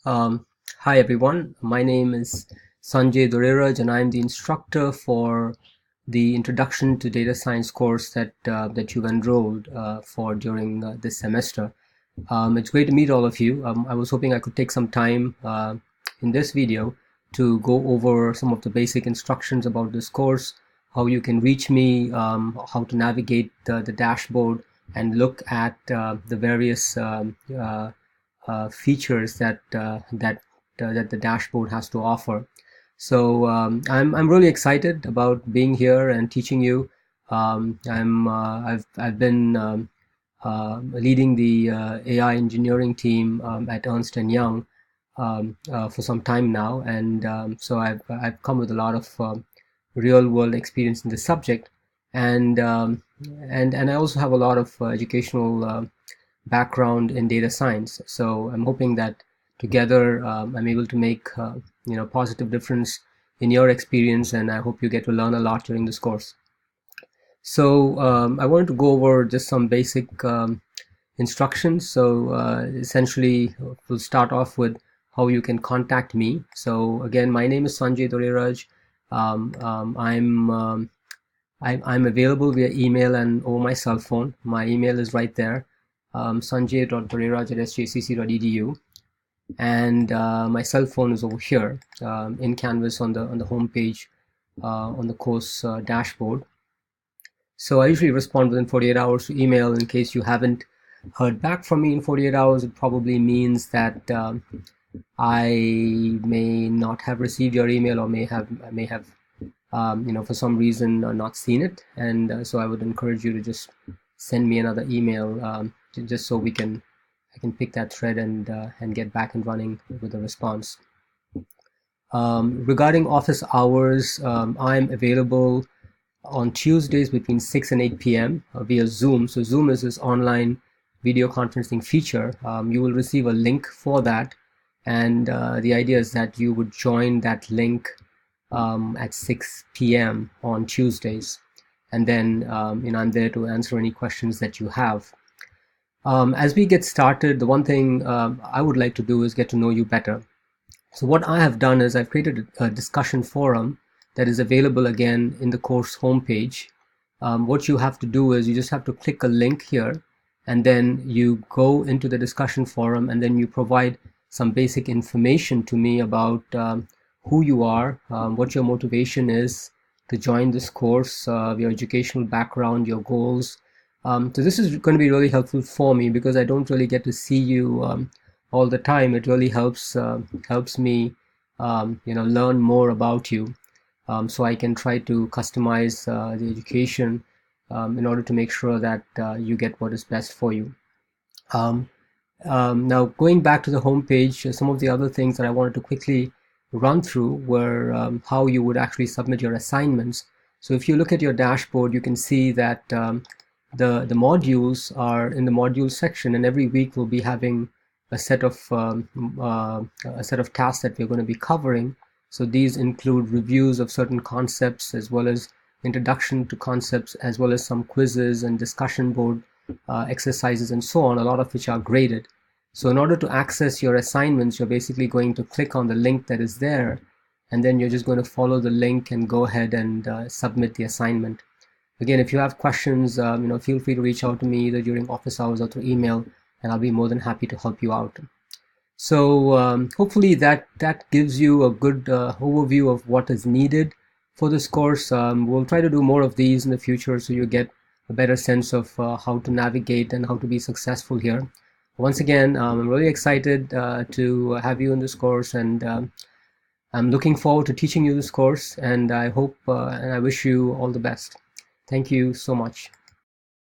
Um, Hi everyone, my name is Sanjay Doreraj and I'm the instructor for the Introduction to Data Science course that you've enrolled for during this semester. It's great to meet all of you. I was hoping I could take some time in this video to go over some of the basic instructions about this course, how you can reach me, how to navigate the dashboard and look at the various features that the dashboard has to offer. So I'm really excited about being here and teaching you. I've been leading the AI engineering team at Ernst& Young for some time now, and so I've come with a lot of real world experience in this subject, and I also have a lot of educational background in data science. So I'm hoping that together I'm able to make positive difference in your experience, and I hope you get to learn a lot during this course. So I wanted to go over just some basic instructions. So essentially, we'll start off with how you can contact me. So again, my name is Sanjay Doreraj. I'm available via email and over my cell phone. My email is right there, sanjay.doreraj@sjcc.edu, and my cell phone is over here in Canvas on the home page on the course dashboard. So I usually respond within 48 hours to email. In case you haven't heard back from me in 48 hours, it probably means that I may not have received your email, or may have for some reason not seen it. And so I would encourage you to just send me another email just so I can pick that thread and get back and running with a response. Regarding office hours, I'm available on Tuesdays between 6 and 8 p.m. Via Zoom. So Zoom is this online video conferencing feature. You will receive a link for that, and the idea is that you would join that link at 6 p.m. on Tuesdays, and then I'm there to answer any questions that you have. As we get started, the one thing I would like to do is get to know you better. So what I have done is I've created a discussion forum that is available again in the course homepage. What you have to do is you just have to click a link here, and then you go into the discussion forum, and then you provide some basic information to me about who you are, what your motivation is to join this course, your educational background, your goals. So this is going to be really helpful for me because I don't really get to see you all the time. It really helps me learn more about you, so I can try to customize the education in order to make sure that you get what is best for you. Now, going back to the home page, some of the other things that I wanted to quickly run through were how you would actually submit your assignments. So if you look at your dashboard, you can see that the modules are in the module section, and every week we'll be having a set of tasks that we're going to be covering. So these include reviews of certain concepts, as well as introduction to concepts, as well as some quizzes and discussion board exercises and so on, a lot of which are graded. So in order to access your assignments, you're basically going to click on the link that is there, and then you're just going to follow the link and go ahead and submit the assignment. Again, if you have questions, feel free to reach out to me either during office hours or through email, and I'll be more than happy to help you out. So hopefully that gives you a good overview of what is needed for this course. We'll try to do more of these in the future, so you get a better sense of how to navigate and how to be successful here. Once again, I'm really excited to have you in this course, and I'm looking forward to teaching you this course, and I hope and I wish you all the best. Thank you so much.